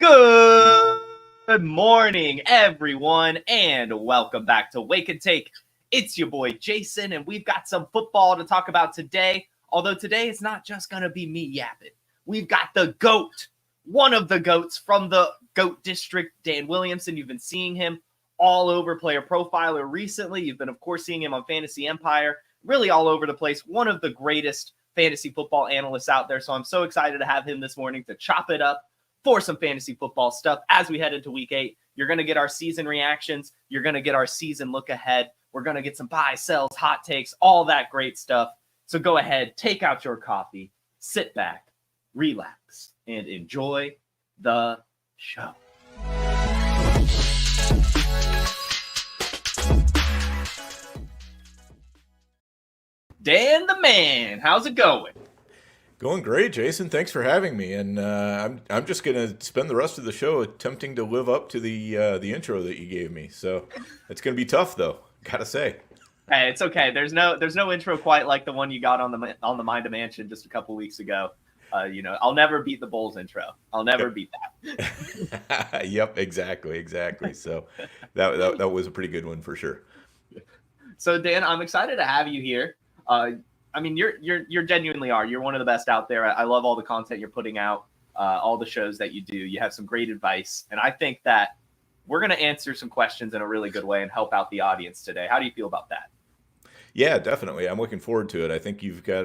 Good morning, everyone, and welcome back to Wake and Take. It's your boy, Jason, and we've got some football to talk about today. Although today it's not just going to be me yapping. We've got the GOAT, one of the GOATs from the GOAT District, Dan Williamson. You've been seeing him all over PlayerProfiler recently. You've been, of course, seeing him on Fantasy Empire, really all over the place. One of the greatest fantasy football analysts out there. So I'm so excited to have him this morning to chop it up for some fantasy football stuff as we head into week 8. You're going to get our season reactions. You're going to get our season look ahead. We're going to get some buy, sells, hot takes, all that great stuff. So go ahead, take out your coffee, sit back, relax, and enjoy the show. Dan the man, how's it going? Going great, Jason. Thanks for having me. And I'm just going to spend the rest of the show attempting to live up to the intro that you gave me. So it's going to be tough, though. Gotta say. Hey, it's okay. There's no intro quite like the one you got on the Mind a Mansion just a couple weeks ago. I'll never beat the Bulls intro. I'll never beat that. Yep, exactly. So that was a pretty good one for sure. So Dan, I'm excited to have you here. You're genuinely are. You're one of the best out there. I love all the content you're putting out, all the shows that you do. You have some great advice, and I think that we're going to answer some questions in a really good way and help out the audience today. How do you feel about that? Yeah, definitely. I'm looking forward to it. I think you've got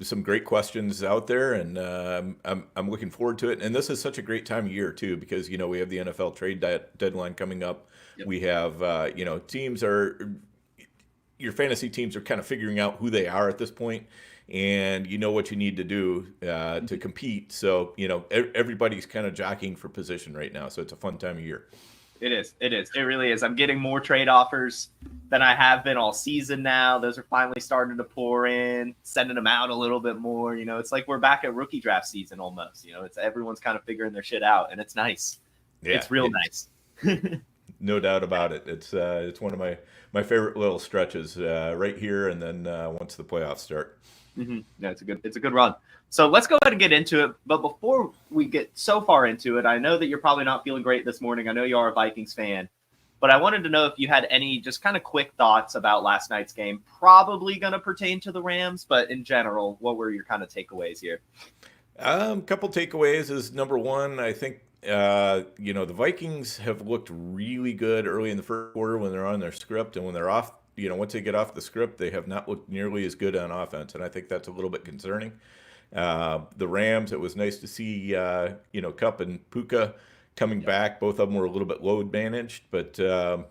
some great questions out there, and I'm looking forward to it. And this is such a great time of year too, because we have the NFL trade deadline coming up. Yep. We have teams are. Your fantasy teams are kind of figuring out who they are at this point, and you know what you need to do to compete. So, everybody's kind of jockeying for position right now. So it's a fun time of year. It is. It really is. I'm getting more trade offers than I have been all season now. Those are finally starting to pour in, sending them out a little bit more. It's like we're back at rookie draft season almost. It's everyone's kind of figuring their shit out, and it's nice. Yeah, it's real nice. No doubt about it. It's one of my favorite little stretches right here, and then once the playoffs start. Mm-hmm. Yeah, it's a good run. So let's go ahead and get into it. But before we get so far into it, I know that you're probably not feeling great this morning. I know you are a Vikings fan, but I wanted to know if you had any just kind of quick thoughts about last night's game. Probably going to pertain to the Rams, but in general, what were your kind of takeaways here? Couple takeaways is number one, I think. The Vikings have looked really good early in the first quarter when they're on their script, and when they're off, once they get off the script, they have not looked nearly as good on offense, and I think that's a little bit concerning. The Rams, it was nice to see, Kupp and Puka coming back. Both of them were a little bit load managed, but, I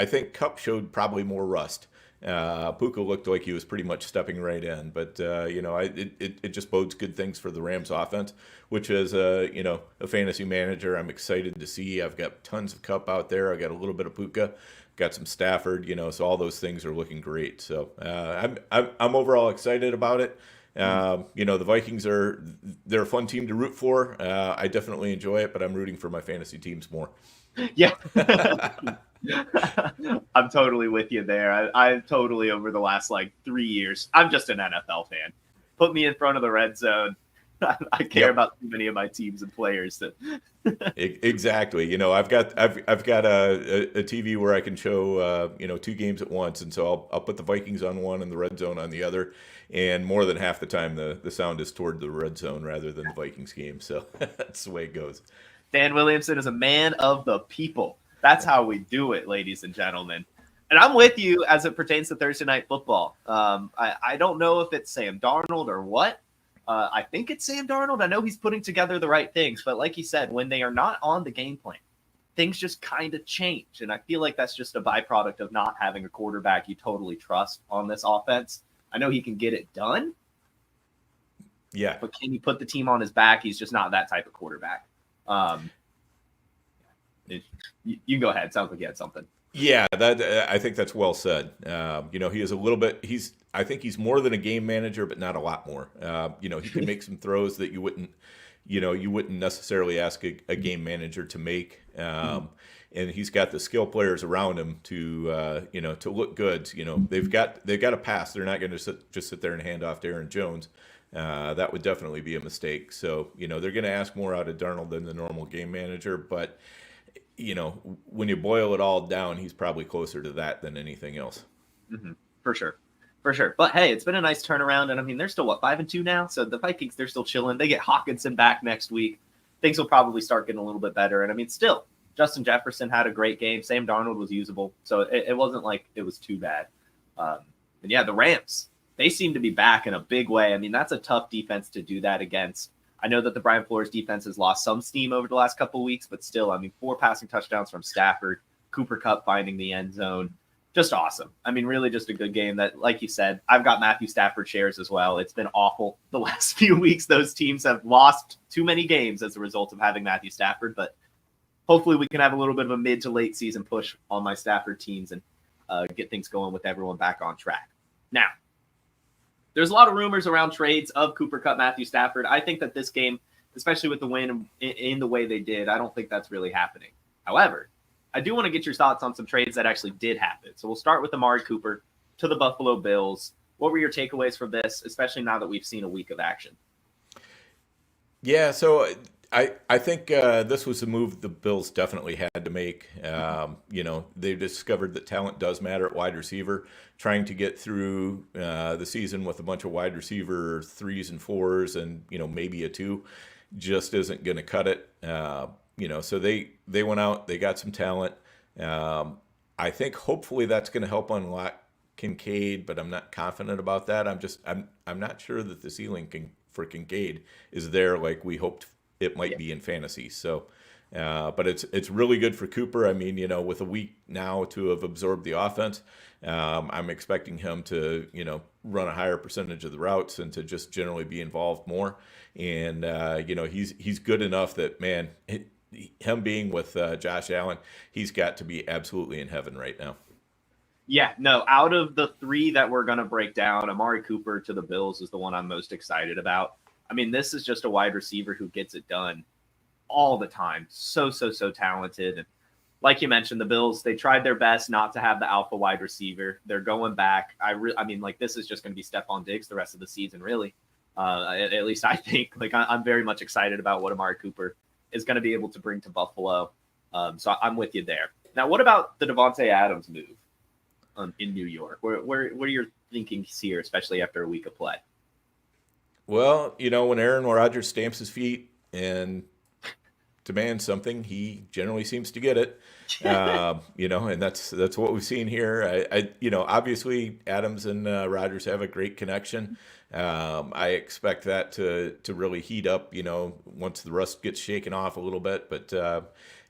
think Kupp showed probably more rust. Puka looked like he was pretty much stepping right in, but it just bodes good things for the Rams offense, which is a fantasy manager I'm excited to see. I've got tons of Kupp out there. I got a little bit of Puka, got some Stafford, so all those things are looking great. So I'm overall excited about it. The Vikings they're a fun team to root for. I definitely enjoy it, but I'm rooting for my fantasy teams more. Yeah. I'm totally with you there. I totally, over the last 3 years, I'm just an NFL fan. Put me in front of the red zone. I care about too many of my teams and players. Exactly. I've got a TV where I can show 2 games at once, and so I'll put the Vikings on one and the red zone on the other. And more than half the time, the sound is toward the red zone rather than the Vikings game. So that's the way it goes. Dan Williamson is a man of the people. That's how we do it, ladies and gentlemen. And I'm with you as it pertains to Thursday Night Football. I don't know if it's Sam Darnold or what. I think it's Sam Darnold. I know he's putting together the right things. But like you said, when they are not on the game plan, things just kind of change. And I feel like that's just a byproduct of not having a quarterback you totally trust on this offense. I know he can get it done. Yeah. But can you put the team on his back? He's just not that type of quarterback. You can go ahead. Sounds like you had something. Yeah, I think that's well said. He is a little bit. I think he's more than a game manager, but not a lot more. He can make some throws that you wouldn't necessarily ask a game manager to make. And he's got the skill players around him to look good. They've got a pass. They're not going to just sit there and hand off to Aaron Jones. that would definitely be a mistake. So, they're going to ask more out of Darnold than the normal game manager, but, when you boil it all down, he's probably closer to that than anything else. Mm-hmm. For sure. For sure. But hey, it's been a nice turnaround. And I mean, they're still 5-2 now. So the Vikings, they're still chilling. They get Hopkinson back next week. Things will probably start getting a little bit better. And I mean, still, Justin Jefferson had a great game. Sam Darnold was usable. So it wasn't like it was too bad. And yeah, the Rams, they seem to be back in a big way. I mean, that's a tough defense to do that against. I know that the Brian Flores defense has lost some steam over the last couple of weeks, but still, I mean, 4 passing touchdowns from Stafford, Cooper Kupp finding the end zone. Just awesome. I mean, really just a good game that, like you said, I've got Matthew Stafford shares as well. It's been awful the last few weeks. Those teams have lost too many games as a result of having Matthew Stafford, but hopefully we can have a little bit of a mid to late season push on my Stafford teams and get things going with everyone back on track. Now, there's a lot of rumors around trades of Cooper Kupp, Matthew Stafford. I think that this game, especially with the win in the way they did, I don't think that's really happening. However, I do want to get your thoughts on some trades that actually did happen. So we'll start with Amari Cooper to the Buffalo Bills. What were your takeaways from this, especially now that we've seen a week of action? Yeah, so I think this was a move the Bills definitely had to make. They've discovered that talent does matter at wide receiver. Trying to get through the season with a bunch of wide receiver 3s and 4s and, maybe a 2 just isn't going to cut it. So they went out, they got some talent. I think hopefully that's going to help unlock Kincaid, but I'm not confident about that. I'm not sure that the ceiling for Kincaid is there like we hoped it might be in fantasy. So, but it's really good for Cooper. I mean, with a week now to have absorbed the offense, I'm expecting him to, run a higher percentage of the routes and to just generally be involved more. And, he's good enough that, man, him being with Josh Allen, he's got to be absolutely in heaven right now. Yeah, no, out of the 3 that we're going to break down, Amari Cooper to the Bills is the one I'm most excited about. I mean, this is just a wide receiver who gets it done all the time. So talented. And like you mentioned, the Bills, they tried their best not to have the alpha wide receiver. They're going back. This is just going to be Stephon Diggs the rest of the season, really. At least I think. I'm very much excited about what Amari Cooper is going to be able to bring to Buffalo. So I'm with you there. Now, what about the Davante Adams move in New York? What are your thinkings here, especially after a week of play? Well, when Aaron Rodgers stamps his feet and demands something, he generally seems to get it. And that's what we've seen here. Obviously Adams and Rodgers have a great connection. I expect that to really heat up, once the rust gets shaken off a little bit, but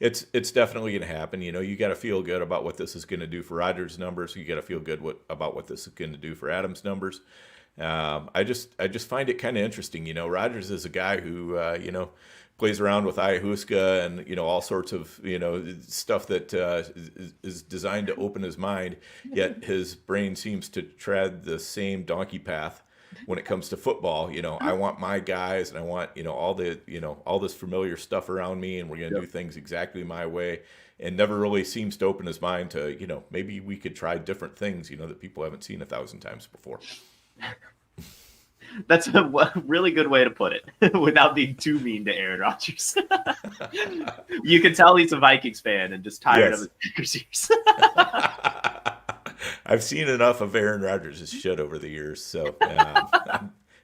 it's definitely going to happen. You got to feel good about what this is going to do for Rodgers' numbers. You got to feel good about what this is going to do for Adams' numbers. I just find it kind of interesting. Rodgers is a guy who, plays around with ayahuasca and, all sorts of, stuff that is designed to open his mind, yet his brain seems to tread the same donkey path when it comes to football. I want my guys and I want, all this familiar stuff around me, and we're going to do things exactly my way, and never really seems to open his mind to, maybe we could try different things, that people haven't seen 1,000 times before. That's a really good way to put it without being too mean to Aaron Rodgers. You can tell he's a Vikings fan and just tired of his Packers years. I've seen enough of Aaron Rodgers' shit over the years, so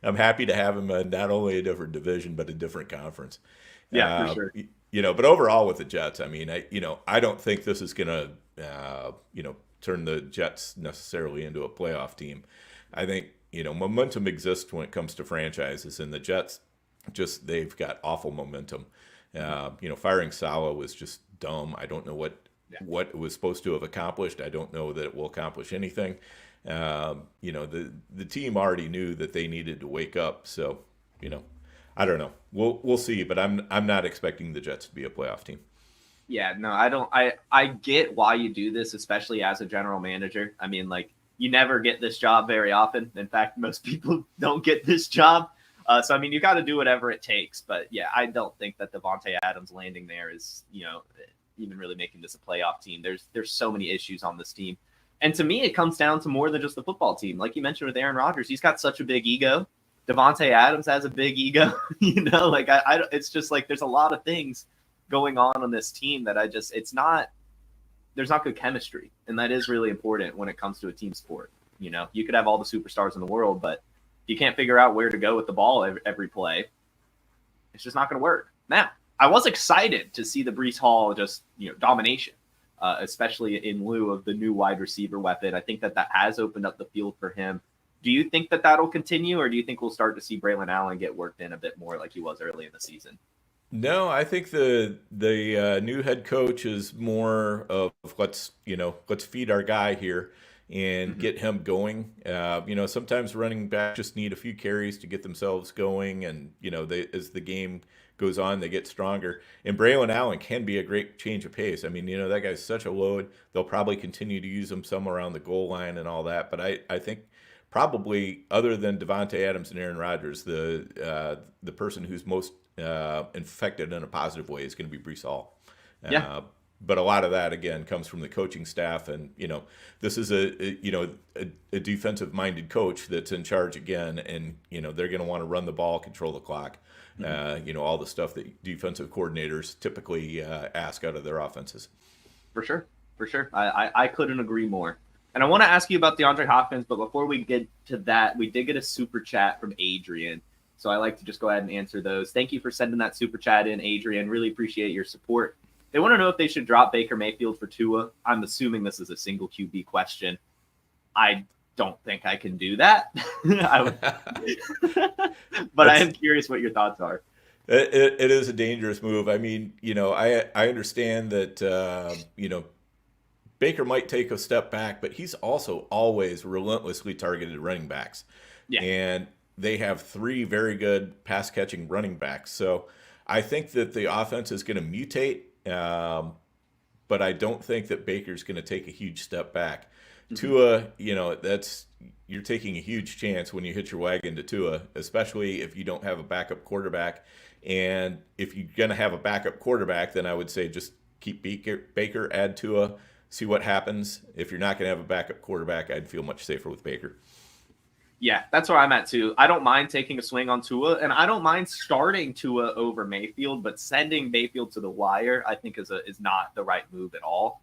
I'm happy to have him not only a different division but a different conference. Yeah, for sure. But overall with the Jets, I mean, I don't think this is going to turn the Jets necessarily into a playoff team. I think momentum exists when it comes to franchises, and the Jets they've got awful momentum. Firing Saleh was just dumb. I don't know what it was supposed to have accomplished. I don't know that it will accomplish anything. The team already knew that they needed to wake up. So, I don't know. We'll see, but I'm not expecting the Jets to be a playoff team. Yeah, no, I don't. I get why you do this, especially as a general manager. I mean, you never get this job very often. In fact, most people don't get this job. So, I mean, you got to do whatever it takes. But, yeah, I don't think that Davante Adams landing there is, even really making this a playoff team. There's so many issues on this team. And to me, it comes down to more than just the football team. Like you mentioned with Aaron Rodgers, he's got such a big ego. Davante Adams has a big ego, like it's just like there's a lot of things going on this team that there's not good chemistry. And that is really important when it comes to a team sport. You could have all the superstars in the world, but if you can't figure out where to go with the ball every play, it's just not going to work. Now, I was excited to see the Breece Hall domination, especially in lieu of the new wide receiver weapon. I think that has opened up the field for him. Do you think that that'll continue, or do you think we'll start to see Braylon Allen get worked in a bit more like he was early in the season? No, I think the new head coach is more of let's feed our guy here and get him going. Sometimes running backs just need a few carries to get themselves going, and as the game goes on, they get stronger. And Braylon Allen can be a great change of pace. I mean, that guy's such a load. They'll probably continue to use him somewhere around the goal line and all that. But I think probably other than Davante Adams and Aaron Rodgers, the person who's most infected in a positive way is going to be Breece Hall. But a lot of that again comes from the coaching staff, and this is a defensive minded coach that's in charge again, and they're going to want to run the ball, control the clock, all the stuff that defensive coordinators typically ask out of their offenses. For sure. I couldn't agree more. And I want to ask you about DeAndre Hopkins, but before we get to that, we did get a super chat from Adrian. So I like to just go ahead and answer those. Thank you for sending that super chat in, Adrian. Really appreciate your support. They want to know if they should drop Baker Mayfield for Tua. I'm assuming this is a single QB question. I don't think I can do that. But I am curious what your thoughts are. It is a dangerous move. I mean, I understand that, Baker might take a step back, but he's also always relentlessly targeted running backs. Yeah. And they have 3 very good pass-catching running backs. So I think that the offense is going to mutate, but I don't think that Baker's going to take a huge step back. Tua, you're taking a huge chance when you hit your wagon to Tua, especially if you don't have a backup quarterback. And if you're going to have a backup quarterback, then I would say just keep Baker, add Tua, see what happens. If you're not going to have a backup quarterback, I'd feel much safer with Baker. Yeah, that's where I'm at too. I don't mind taking a swing on Tua, and I don't mind starting Tua over Mayfield, but sending Mayfield to the wire, I think is not the right move at all.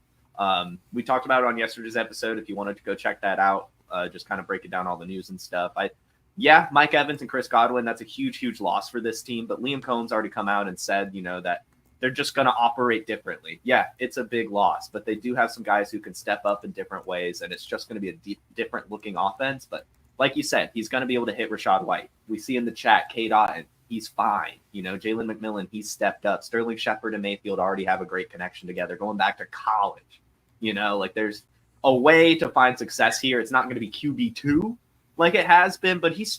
We talked about it on yesterday's episode. If you wanted to go check that out, just kind of breaking down all the news and stuff. Mike Evans and Chris Godwin, that's a huge, huge loss for this team. But Liam Cohen's already come out and said, that they're just going to operate differently. Yeah, it's a big loss, but they do have some guys who can step up in different ways, and it's just going to be a different looking offense. But like you said, he's going to be able to hit Rachaad White. We see in the chat, K-Dot, and he's fine. Jalen McMillan, he's stepped up. Sterling Shepard and Mayfield already have a great connection together going back to college. There's a way to find success here. It's not going to be QB2 like it has been, but he's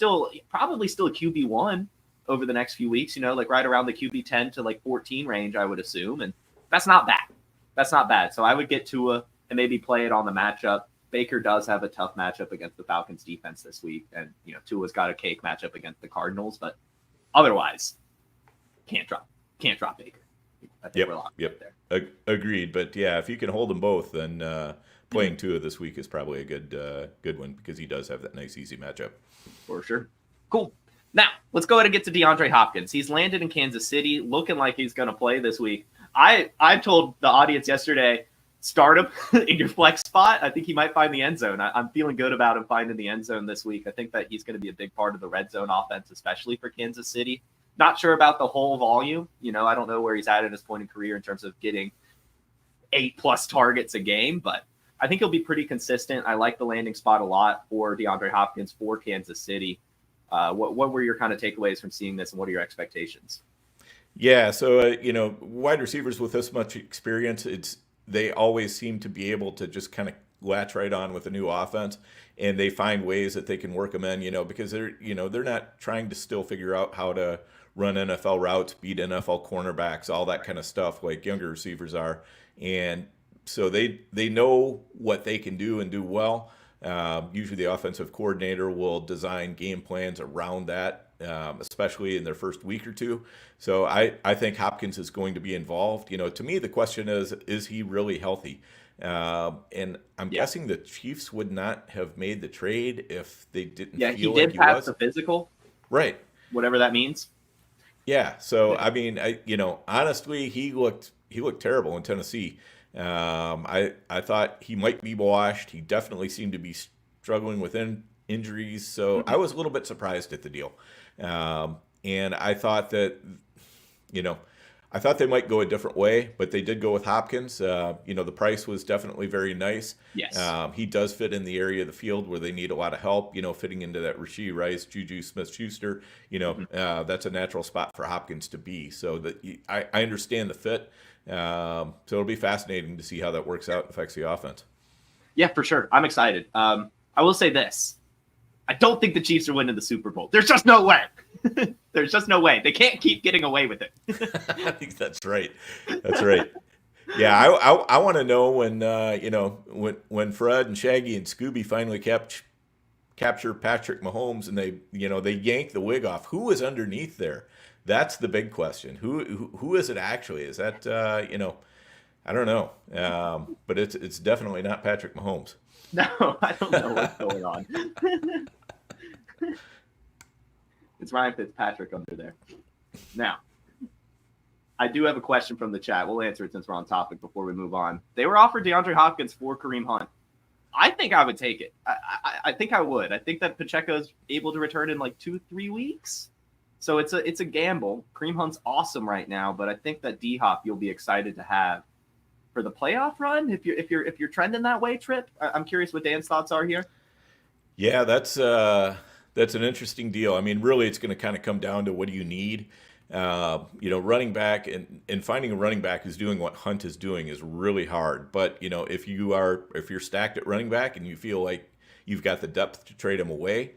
probably still a QB1 over the next few weeks, right around the QB10 to 14 range, I would assume. And that's not bad. So I would get Tua and maybe play it on the matchup. Baker does have a tough matchup against the Falcons defense this week. And, Tua's got a cake matchup against the Cardinals, but otherwise can't drop Baker. I think we're locked up there. Agreed. But yeah, if you can hold them both, then playing Tua this week is probably a good one because he does have that nice, easy matchup. For sure. Cool. Now, let's go ahead and get to DeAndre Hopkins. He's landed in Kansas City, looking like he's going to play this week. I told the audience yesterday, start him in your flex spot. I think he might find the end zone. I'm feeling good about him finding the end zone this week. I think that he's going to be a big part of the red zone offense, especially for Kansas City. Not sure about the whole volume. I don't know where he's at in his point in career in terms of getting 8+ targets a game, but I think he'll be pretty consistent. I like the landing spot a lot for DeAndre Hopkins for Kansas City. What were your kind of takeaways from seeing this, and what are your expectations? Yeah, so wide receivers with this much experience, they always seem to be able to just kind of latch right on with a new offense, and they find ways that they can work them in, because they're not trying to still figure out how to run NFL routes, beat NFL cornerbacks, all that kind of stuff like younger receivers are, and so they know what they can do and do well. Usually the offensive coordinator will design game plans around that, especially in their first week or two. So I think Hopkins is going to be involved. To me, the question is he really healthy? And I'm guessing the Chiefs would not have made the trade if they didn't feel like he was. Yeah, he did pass the physical. Right. whatever that means. Yeah. So I mean, honestly, he looked terrible in Tennessee. I thought he might be washed. He definitely seemed to be struggling with injuries. So I was a little bit surprised at the deal. And I thought that, you know, I thought they might go a different way, but they did go with Hopkins. The price was definitely very nice. Yes. He does fit in the area of the field where they need a lot of help, fitting into that Rashee Rice, Juju Smith-Schuster. That's a natural spot for Hopkins to be. So that I understand the fit. So it'll be fascinating to see how that works out and affects the offense. Yeah, for sure. I'm excited. I will say this. I don't think the Chiefs are winning the Super Bowl. There's just no way. There's just no way. They can't keep getting away with it. I think that's right. That's right. Yeah, I want to know when Fred and Shaggy and Scooby finally capture Patrick Mahomes and they yank the wig off. Who is underneath there? That's the big question. Who is it actually? Is that I don't know. But it's definitely not Patrick Mahomes. No, I don't know what's going on. It's Ryan Fitzpatrick under there. Now, I do have a question from the chat. We'll answer it since we're on topic before we move on. They were offered DeAndre Hopkins for Kareem Hunt. I think I would take it. I think I would. I think that Pacheco's able to return in like 2-3 weeks. So it's a gamble. Kareem Hunt's awesome right now, but I think that D-Hop you'll be excited to have for the playoff run if you're trending that way, Trip. I'm curious what Dan's thoughts are here. Yeah, that's an interesting deal. I mean, really, it's going to kind of come down to what do you need. Running back and finding a running back who's doing what Hunt is doing is really hard. But if you're stacked at running back and you feel like you've got the depth to trade him away,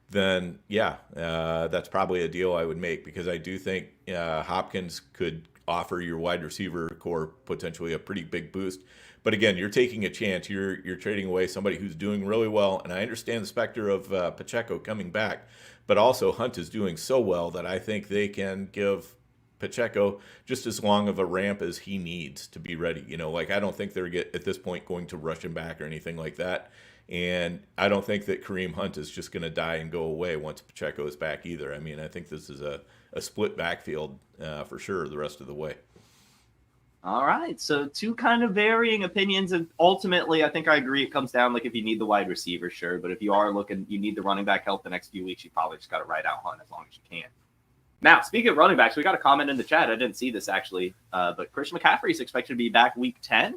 then that's probably a deal I would make because I do think Hopkins could offer your wide receiver core potentially a pretty big boost. But again, you're taking a chance. You're trading away somebody who's doing really well. And I understand the specter of Pacheco coming back, but also Hunt is doing so well that I think they can give Pacheco just as long of a ramp as he needs to be ready. I don't think they're at this point going to rush him back or anything like that. And I don't think that Kareem Hunt is just going to die and go away once Pacheco is back either. I mean, I think this is a split backfield for sure the rest of the way. All right, so two kind of varying opinions, and ultimately, I think I agree. It comes down if you need the wide receiver, sure, but if you are looking, you need the running back help the next few weeks, you probably just got to ride out Hunt as long as you can. Now, speaking of running backs, we got a comment in the chat. I didn't see this actually, but Christian McCaffrey is expected to be back week 10.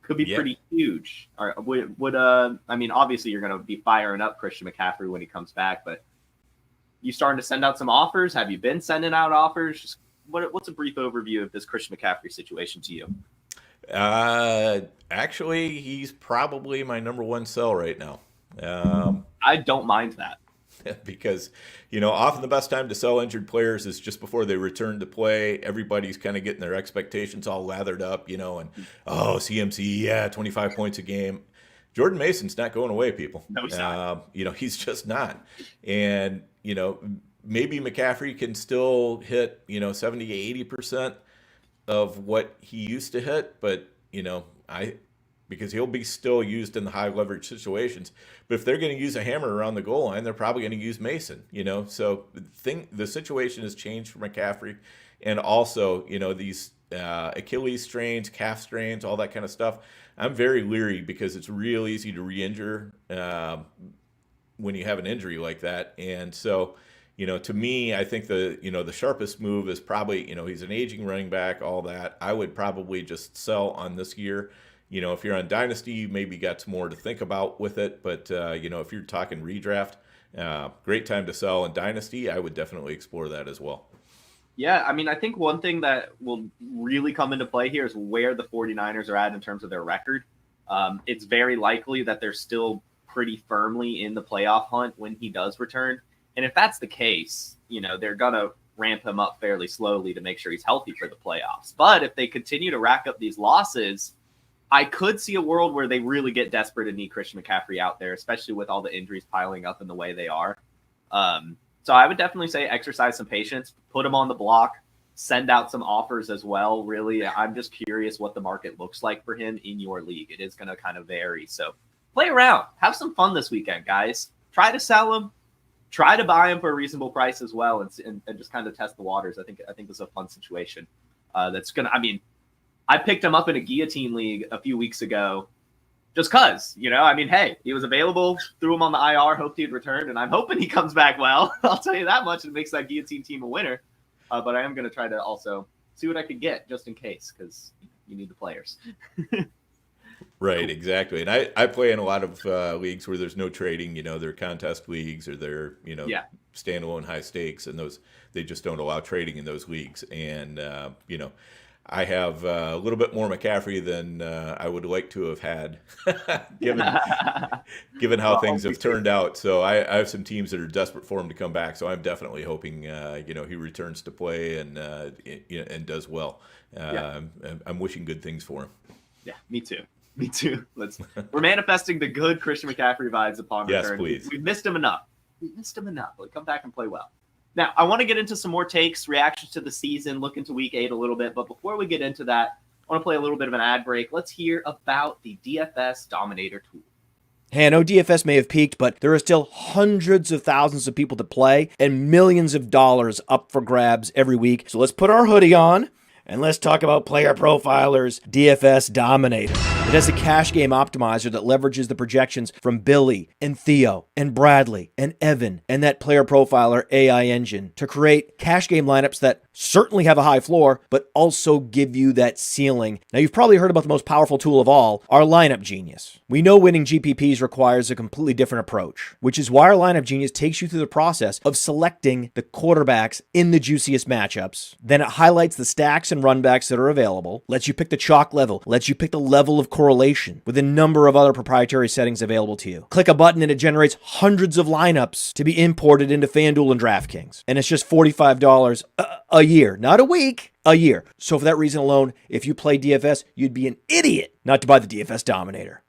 Could be pretty huge. All right, I mean, obviously, you're going to be firing up Christian McCaffrey when he comes back, but you starting to send out some offers? Have you been sending out offers? Just what's a brief overview of this Christian McCaffrey situation to you? Actually, he's probably my number one sell right now. I don't mind that. Because, often the best time to sell injured players is just before they return to play. Everybody's kind of getting their expectations all lathered up, and, CMC, 25 points a game. Jordan Mason's not going away, people. No, he's not. He's just not. And, maybe McCaffrey can still hit, 70, 80% of what he used to hit, but, because he'll be still used in the high leverage situations. But if they're going to use a hammer around the goal line, they're probably going to use Mason, So the situation has changed for McCaffrey. And also, these Achilles strains, calf strains, all that kind of stuff. I'm very leery because it's real easy to re-injure when you have an injury like that. And so, to me, I think the sharpest move is probably, he's an aging running back, all that. I would probably just sell on this year. If you're on Dynasty, you maybe got some more to think about with it. But, if you're talking redraft, great time to sell in Dynasty. I would definitely explore that as well. Yeah, I mean, I think one thing that will really come into play here is where the 49ers are at in terms of their record. It's very likely that they're still pretty firmly in the playoff hunt when he does return. And if that's the case, they're going to ramp him up fairly slowly to make sure he's healthy for the playoffs. But if they continue to rack up these losses, I could see a world where they really get desperate and need Christian McCaffrey out there, especially with all the injuries piling up in the way they are. So I would definitely say exercise some patience, put him on the block, send out some offers as well. Really, I'm just curious what the market looks like for him in your league. It is going to kind of vary. So play around. Have some fun this weekend, guys. Try to sell him. try to buy him for a reasonable price as well, and just kind of test the waters. I think this is a fun situation. That's gonna. I mean, I picked him up in a guillotine league a few weeks ago, just cause, I mean, hey, he was available, threw him on the IR, hoped he'd return, and I'm hoping he comes back well. I'll tell you that much, and makes that guillotine team a winner. But I am gonna try to also see what I could get just in case, because you need the players. Right, exactly. And I play in a lot of leagues where there's no trading. They're contest leagues, or they're standalone high stakes, and they just don't allow trading in those leagues. And I have a little bit more McCaffrey than I would like to have had, given how things have turned out. So I have some teams that are desperate for him to come back. So I'm definitely hoping he returns to play and does well. I'm wishing good things for him. Yeah, me too. Me too. We're manifesting the good Christian McCaffrey vibes upon return. Yes, please. We missed him enough. But come back and play well. Now, I want to get into some more takes, reactions to the season, look into week 8 a little bit. But before we get into that, I want to play a little bit of an ad break. Let's hear about the DFS Dominator tool. Hey, I know DFS may have peaked, but there are still hundreds of thousands of people to play and millions of dollars up for grabs every week. So let's put our hoodie on and let's talk about Player Profiler's DFS Dominator. It has a cash game optimizer that leverages the projections from Billy and Theo and Bradley and Evan and that Player Profiler AI engine to create cash game lineups that certainly have a high floor, but also give you that ceiling. Now, you've probably heard about the most powerful tool of all, our Lineup Genius. We know winning GPPs requires a completely different approach, which is why our Lineup Genius takes you through the process of selecting the quarterbacks in the juiciest matchups. Then it highlights the stacks and runbacks that are available, lets you pick the chalk level, lets you pick the level of correlation with a number of other proprietary settings available to you. Click a button and it generates hundreds of lineups to be imported into FanDuel and DraftKings. And it's just $45 a year, not a week, a year. So for that reason alone, if you play DFS, you'd be an idiot not to buy the DFS Dominator.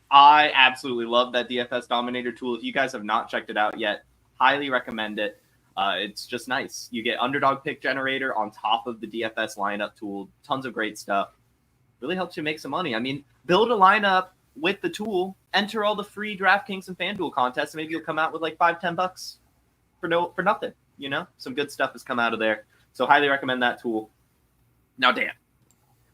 I absolutely love that DFS Dominator tool. If you guys have not checked it out yet, highly recommend it. It's just nice. You get underdog pick generator on top of the DFS lineup tool. Tons of great stuff. Really helps you make some money. I mean, build a lineup with the tool, enter all the free DraftKings and FanDuel contests, and maybe you'll come out with like $5-10 for nothing. Some good stuff has come out of there. So highly recommend that tool. Now, Dan,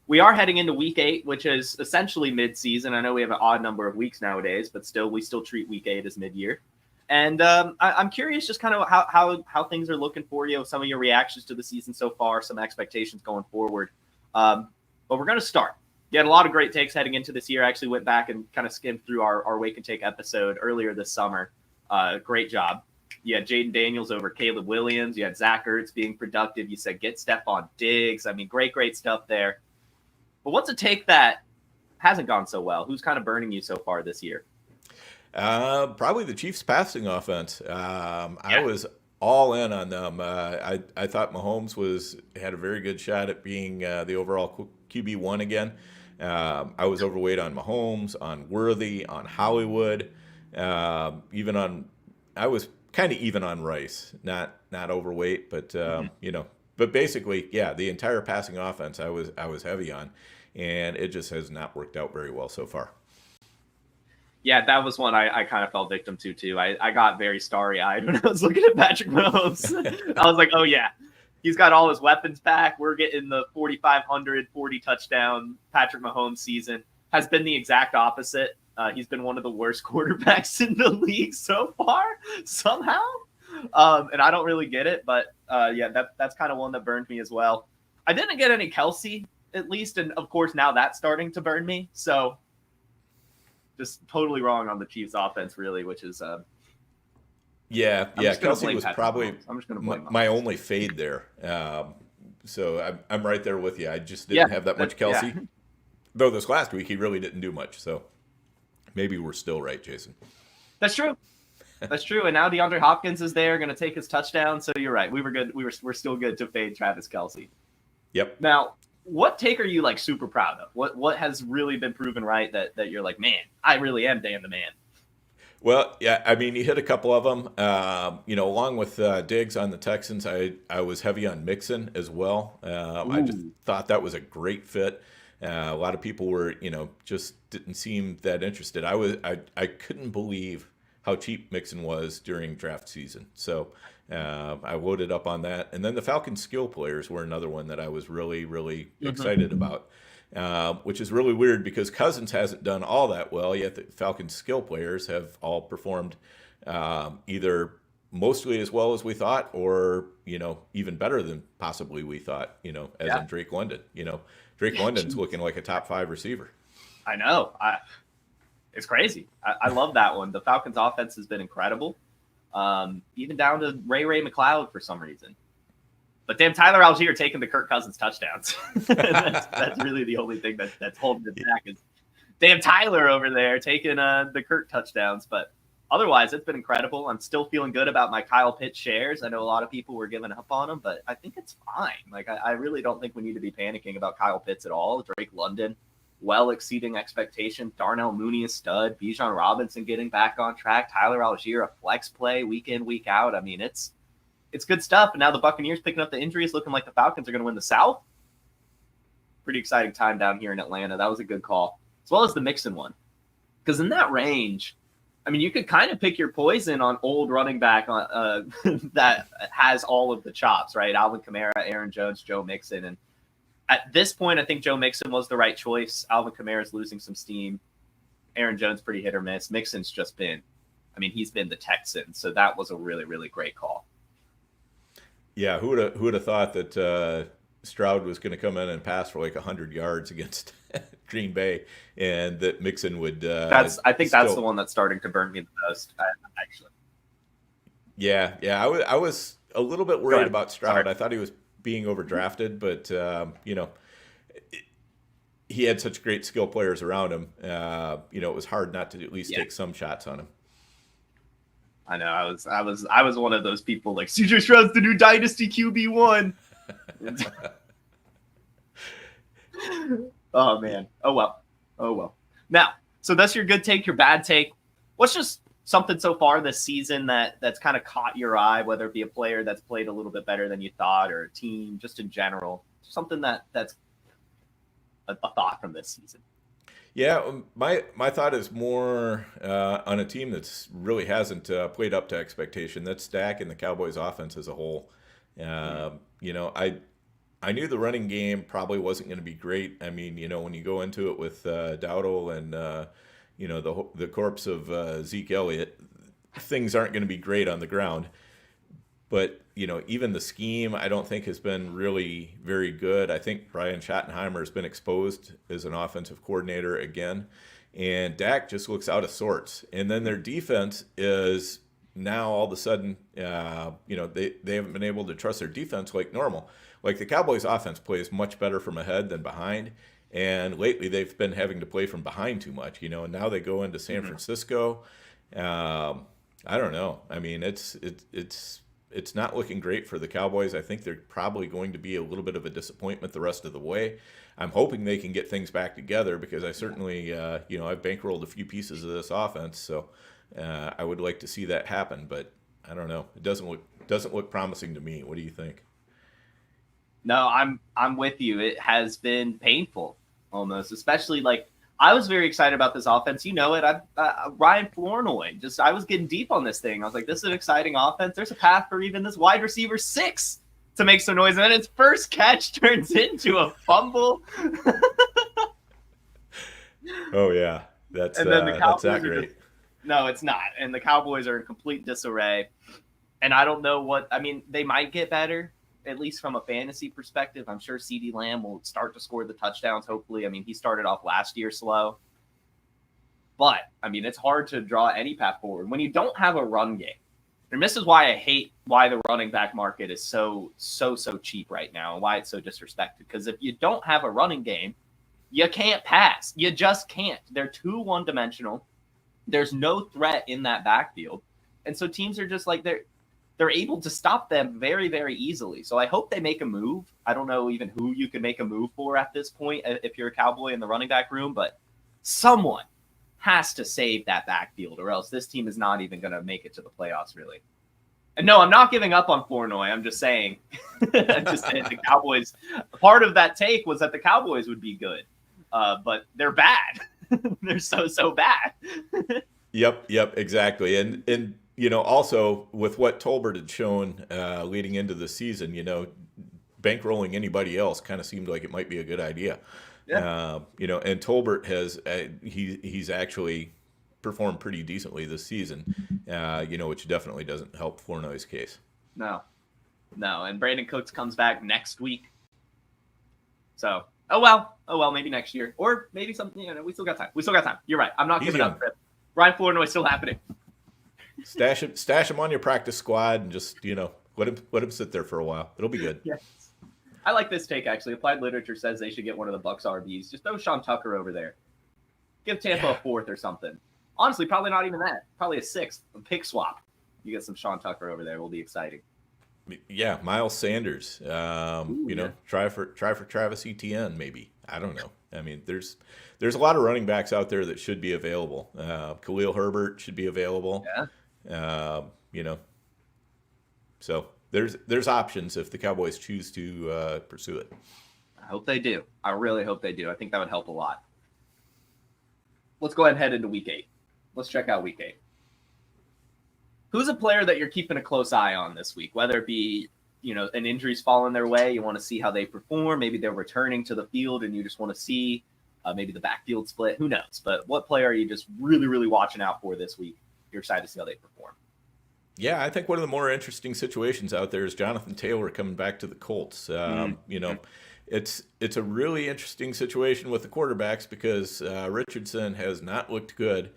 we are heading into week 8, which is essentially mid-season. I know we have an odd number of weeks nowadays, but we still treat week 8 as mid-year. And I'm curious just kind of how things are looking for you, some of your reactions to the season so far, some expectations going forward. But we're going to start. You had a lot of great takes heading into this year. I actually went back and kind of skimmed through our Wake and Take episode earlier this summer. Great job. You had Jaden Daniels over Caleb Williams. You had Zach Ertz being productive. You said get Stephon Diggs. I mean, great stuff there. But what's a take that hasn't gone so well? Who's kind of burning you so far this year? Probably the Chiefs passing offense. I was all in on them. I thought Mahomes had a very good shot at being the overall QB1 again. I was overweight on Mahomes, on Worthy, on Hollywood, I was kind of even on Rice, not overweight, but but basically, yeah, the entire passing offense I was heavy on, and it just has not worked out very well so far. Yeah, that was one I kind of fell victim to too. I got very starry-eyed when I was looking at Patrick Mahomes. I was like, oh yeah, he's got all his weapons back. We're getting the 4,500, 40 touchdown Patrick Mahomes season. Has been the exact opposite. He's been one of the worst quarterbacks in the league so far, somehow. And I don't really get it, but yeah, that's kind of one that burned me as well. I didn't get any Kelsey, at least, and of course now that's starting to burn me. So just totally wrong on the Chiefs offense, really, which is yeah. Kelsey was probably my only fade there. So I'm right there with you. I just didn't have that much Kelsey. Yeah. Though this last week he really didn't do much. So maybe we're still right, Jason. That's true. That's true. And now DeAndre Hopkins is there, going to take his touchdown. So you're right. We were good. We're still good to fade Travis Kelce. Yep. Now, what take are you like super proud of? What has really been proven right that you're like, man, I really am Dan the man? Well, yeah, I mean, you hit a couple of them. Along with Diggs on the Texans, I was heavy on Mixon as well. I just thought that was a great fit. A lot of people were, just didn't seem that interested. I couldn't believe how cheap Mixon was during draft season. So I loaded up on that. And then the Falcons skill players were another one that I was really, really excited about, which is really weird because Cousins hasn't done all that well, yet the Falcons skill players have all performed either mostly as well as we thought, or, even better than possibly we thought, as in Drake London. Drake London's looking like a top 5 receiver. I know. It's crazy. I love that one. The Falcons offense has been incredible. Even down to Ray McLeod for some reason. But damn, Tyler Algier taking the Kirk Cousins touchdowns. that's really the only thing that's holding it back is damn Tyler over there taking the Kirk touchdowns. But otherwise, it's been incredible. I'm still feeling good about my Kyle Pitts shares. I know a lot of people were giving up on him, but I think it's fine. Like, I really don't think we need to be panicking about Kyle Pitts at all. Drake London, well exceeding expectations. Darnell Mooney, a stud. Bijan Robinson getting back on track. Tyler Algier, a flex play week in, week out. I mean, it's good stuff. And now the Buccaneers picking up the injuries, looking like the Falcons are going to win the South. Pretty exciting time down here in Atlanta. That was a good call, as well as the Mixon one. Because in that range, I mean, you could kind of pick your poison on old running back that has all of the chops, right? Alvin Kamara, Aaron Jones, Joe Mixon. And at this point, I think Joe Mixon was the right choice. Alvin Kamara's losing some steam. Aaron Jones pretty hit or miss. Mixon's just been, he's been the Texan. So that was a really, really great call. Yeah, who would have thought that Stroud was going to come in and pass for like 100 yards against Green Bay, and that Mixon would. That's the one that's starting to burn me the most, actually. Yeah, I was a little bit worried about Stroud. Sorry. I thought he was being overdrafted, but he had such great skill players around him. It was hard not to at least take some shots on him. I know. I was one of those people like CJ Stroud's the new Dynasty QB1. Oh man. Oh well. Now, so that's your good take, your bad take. What's just something so far this season that's kind of caught your eye, whether it be a player that's played a little bit better than you thought, or a team just in general, something that's a thought from this season? Yeah, my thought is more on a team that's really hasn't played up to expectation. That's Dak and the Cowboys offense as a whole. I knew the running game probably wasn't going to be great. I mean, when you go into it with Dowdle and the corpse of Zeke Elliott, things aren't going to be great on the ground. But even the scheme, I don't think has been really very good. I think Brian Schottenheimer has been exposed as an offensive coordinator again, and Dak just looks out of sorts. And then their defense is now all of a sudden, they haven't been able to trust their defense like normal. Like the Cowboys' offense plays much better from ahead than behind, and lately they've been having to play from behind too much. And now they go into San Francisco. I don't know. I mean, it's not looking great for the Cowboys. I think they're probably going to be a little bit of a disappointment the rest of the way. I'm hoping they can get things back together because I certainly, I've bankrolled a few pieces of this offense, so I would like to see that happen. But I don't know. It doesn't look promising to me. What do you think? No, I'm with you. It has been painful almost, especially like I was very excited about this offense. Ryan Flournoy, I was getting deep on this thing. I was like, this is an exciting offense. There's a path for even this wide receiver 6 to make some noise. And then its first catch turns into a fumble. Oh, yeah. That's not great. No, it's not. And the Cowboys are in complete disarray. And I don't know they might get better, at least from a fantasy perspective. I'm sure CeeDee Lamb will start to score the touchdowns, hopefully. He started off last year slow. But, it's hard to draw any path forward when you don't have a run game. And this is why I hate why the running back market is so cheap right now and why it's so disrespected. Because if you don't have a running game, you can't pass. You just can't. They're too one-dimensional. There's no threat in that backfield. And so teams are just like, they're able to stop them very, very easily. So I hope they make a move. I don't know even who you can make a move for at this point if you're a Cowboy in the running back room, but someone has to save that backfield or else this team is not even going to make it to the playoffs, really. And no, I'm not giving up on Flournoy. I'm just saying, the Cowboys, part of that take was that the Cowboys would be good, but they're bad. They're so bad. Yep, exactly. And also with what Tolbert had shown leading into the season, bankrolling anybody else kind of seemed like it might be a good idea. Yeah. And Tolbert has he's actually performed pretty decently this season, which definitely doesn't help Flournoy's case. No. And Brandon Cooks comes back next week. So, oh well, maybe next year. Or maybe something, we still got time. You're right. I'm not He's giving young. up. Ryan Flournoy still happening. Stash him on your practice squad and just, let him sit there for a while. It'll be good. Yes. I like this take, actually. Applied Literature says they should get one of the Bucks RBs. Just throw Sean Tucker over there. Give Tampa a fourth or something. Honestly, probably not even that. Probably a sixth. A pick swap. You get some Sean Tucker over there. It will be exciting. Yeah, Miles Sanders. Try for Travis Etienne, maybe. I don't know. I mean, there's a lot of running backs out there that should be available. Khalil Herbert should be available. Yeah. So there's options if the Cowboys choose to pursue it. I hope they do. I really hope they do. I think that would help a lot. Let's go ahead and head into Week 8. Let's check out Week 8. Who's a player that you're keeping a close eye on this week? Whether it be, an injury's fallen their way, you want to see how they perform. Maybe they're returning to the field and you just want to see maybe the backfield split. Who knows? But what player are you just really, really watching out for this week? You're excited to see how they perform. Yeah, I think one of the more interesting situations out there is Jonathan Taylor coming back to the Colts. It's a really interesting situation with the quarterbacks because Richardson has not looked good.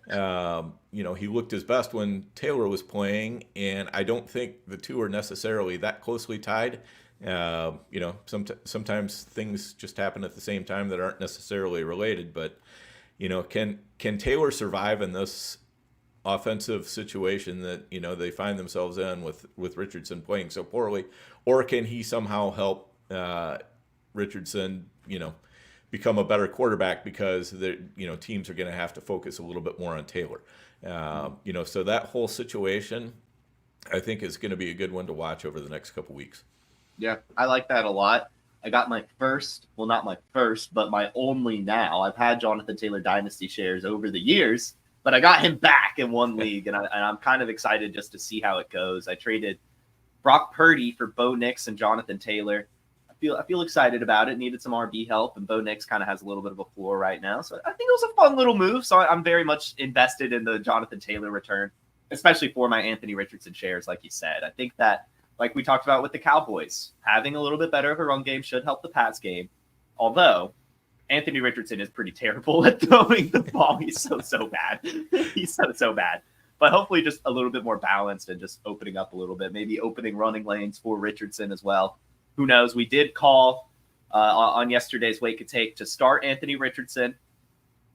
He looked his best when Taylor was playing, and I don't think the two are necessarily that closely tied. Sometimes things just happen at the same time that aren't necessarily related. But can Taylor survive in this offensive situation that they find themselves in with Richardson playing so poorly, or can he somehow help Richardson become a better quarterback because teams are going to have to focus a little bit more on Taylor. So that whole situation I think is going to be a good one to watch over the next couple weeks. Yeah, I like that a lot. I got my first, well, not my first, but my only now. I've had Jonathan Taylor Dynasty shares over the years, but I got him back in one league, and I'm kind of excited just to see how it goes. I traded Brock Purdy for Bo Nix and Jonathan Taylor. I feel excited about it. Needed some RB help, and Bo Nix kind of has a little bit of a floor right now. So I think it was a fun little move. So I'm very much invested in the Jonathan Taylor return, especially for my Anthony Richardson shares, like you said. I think that, like we talked about with the Cowboys, having a little bit better of a run game should help the pass game. Although Anthony Richardson is pretty terrible at throwing the ball. He's so bad. He's so bad. But hopefully just a little bit more balanced and just opening up a little bit, maybe opening running lanes for Richardson as well. Who knows? We did call on yesterday's Wake and Take to start Anthony Richardson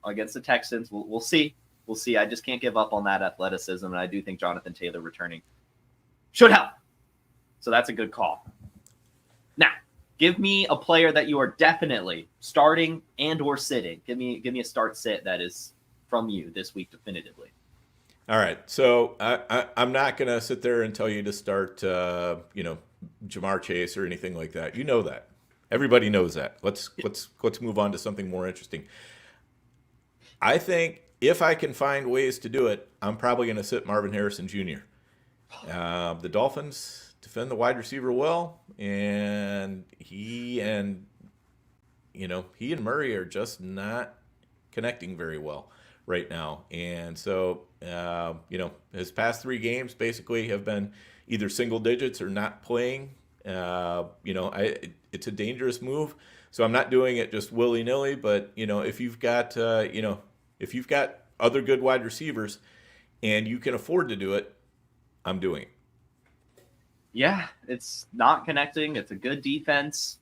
against the Texans. We'll see. We'll see. I just can't give up on that athleticism, and I do think Jonathan Taylor returning should help. So that's a good call. Now, give me a player that you are definitely starting and or sitting. Give me a start sit that is from you this week definitively. All right. So I'm not going to sit there and tell you to start, Jamar Chase or anything like that. You know that. Everybody knows that. Let's move on to something more interesting. I think if I can find ways to do it, I'm probably going to sit Marvin Harrison Jr. The Dolphins defend the wide receiver well, and he and Murray are just not connecting very well right now. And so, his past 3 games basically have been either single digits or not playing. It's a dangerous move. So I'm not doing it just willy-nilly, but, if you've got other good wide receivers and you can afford to do it, I'm doing it. Yeah, it's not connecting. It's a good defense.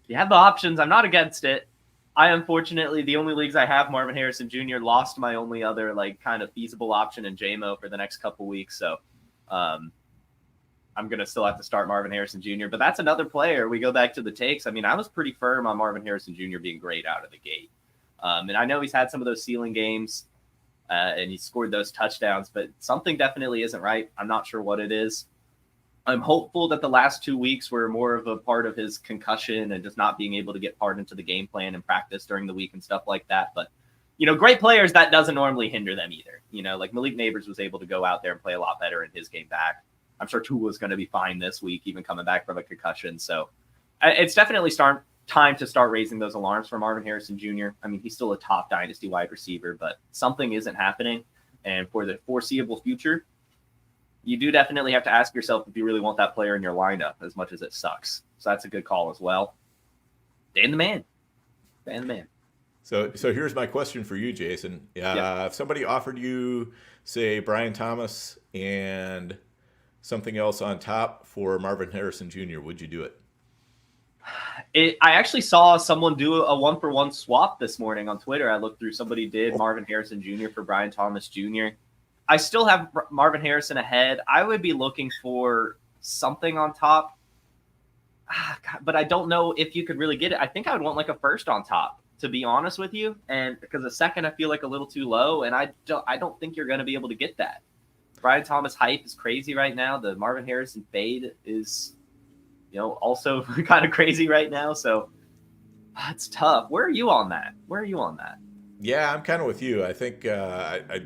You have the options. I'm not against it. I, unfortunately, the only leagues I have Marvin Harrison Jr. lost my only other kind of feasible option in JMO for the next couple weeks. So I'm going to still have to start Marvin Harrison Jr. But that's another player. We go back to the takes. I mean, I was pretty firm on Marvin Harrison Jr. being great out of the gate. And I know he's had some of those ceiling games and he scored those touchdowns, but something definitely isn't right. I'm not sure what it is. I'm hopeful that the last 2 weeks were more of a part of his concussion and just not being able to get part into the game plan and practice during the week and stuff like that. But great players, that doesn't normally hinder them either. Like Malik Neighbors was able to go out there and play a lot better in his game back. I'm sure Tua's going to be fine this week, even coming back from a concussion. So it's definitely time to start raising those alarms for Marvin Harrison Jr. I mean, he's still a top dynasty wide receiver, but something isn't happening. And for the foreseeable future, you do definitely have to ask yourself if you really want that player in your lineup, as much as it sucks. So that's a good call as well. Dan the man. So here's my question for you, Jason. If somebody offered you, say, Brian Thomas and something else on top for Marvin Harrison Jr., would you do it? I actually saw someone do a 1-for-1 swap this morning on Twitter. I looked through, somebody did Marvin Harrison Jr. for Brian Thomas Jr. I still have Marvin Harrison ahead. I would be looking for something on top, but I don't know if you could really get it. I think I would want like a first on top, to be honest with you. And because a second, I feel like a little too low, and I don't think you're going to be able to get that. Brian Thomas hype is crazy right now. The Marvin Harrison fade is, also kind of crazy right now. So it's tough. Where are you on that? Yeah, I'm kind of with you. I think I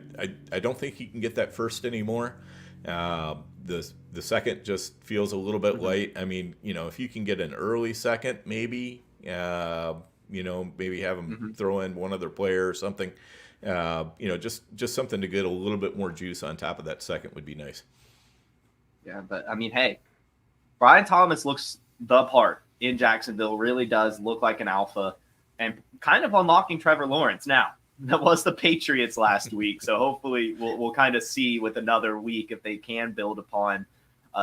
don't think he can get that first anymore. The second just feels a little bit light. I mean, if you can get an early second, maybe, maybe have him throw in one other player or something. Just something to get a little bit more juice on top of that second would be nice. Yeah, but I mean, hey, Brian Thomas looks the part in Jacksonville, really does look like an alpha, and kind of unlocking Trevor Lawrence. Now, that was the Patriots last week, so hopefully we'll kind of see with another week if they can build upon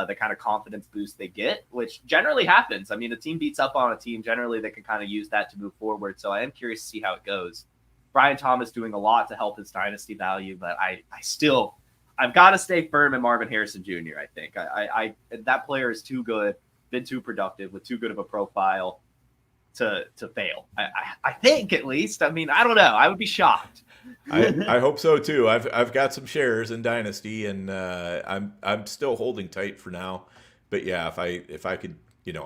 the kind of confidence boost they get, which generally happens. I mean, a team beats up on a team. Generally, they can kind of use that to move forward, so I am curious to see how it goes. Brian Thomas doing a lot to help his dynasty value, but I've got to stay firm in Marvin Harrison Jr. I think that player is too good, been too productive with too good of a profile to fail. I think, at least. I mean, I don't know. I would be shocked. I hope so too. I've got some shares in Dynasty, and I'm still holding tight for now. But yeah, if I could.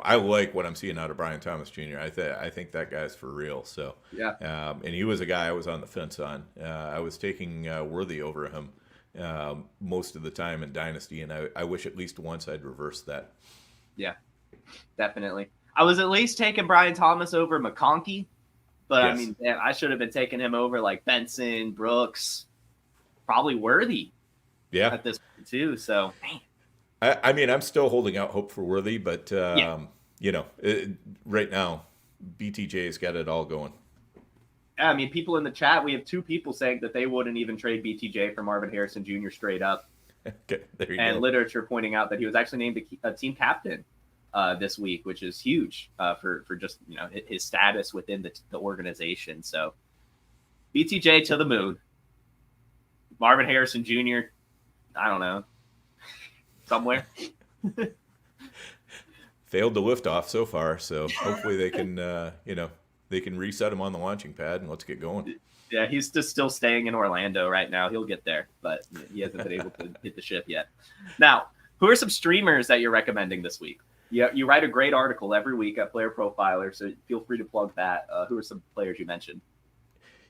I like what I'm seeing out of Brian Thomas Jr. I think that guy's for real. So yeah, and he was a guy I was on the fence on. I was taking Worthy over him most of the time in Dynasty, and I wish at least once I'd reversed that. Yeah, definitely. I was at least taking Brian Thomas over McConkey, but yes. I mean, damn, I should have been taking him over like Benson, Brooks, probably Worthy. Yeah, at this point too. So, man. I mean, I'm still holding out hope for Worthy, but, right now, BTJ's got it all going. Yeah, I mean, people in the chat, we have two people saying that they wouldn't even trade BTJ for Marvin Harrison Jr. straight up. Okay, there you go. And literature pointing out that he was actually named a team captain this week, which is huge for just, his status within the organization. So, BTJ to the moon. Marvin Harrison Jr., I don't know. Somewhere. Failed to lift off so far, so hopefully they can, they can reset him on the launching pad and let's get going. Yeah, he's just still staying in Orlando right now. He'll get there, but he hasn't been able to hit the ship yet. Now, who are some streamers that you're recommending this week? You write a great article every week at PlayerProfiler, so feel free to plug that. Who are some players you mentioned?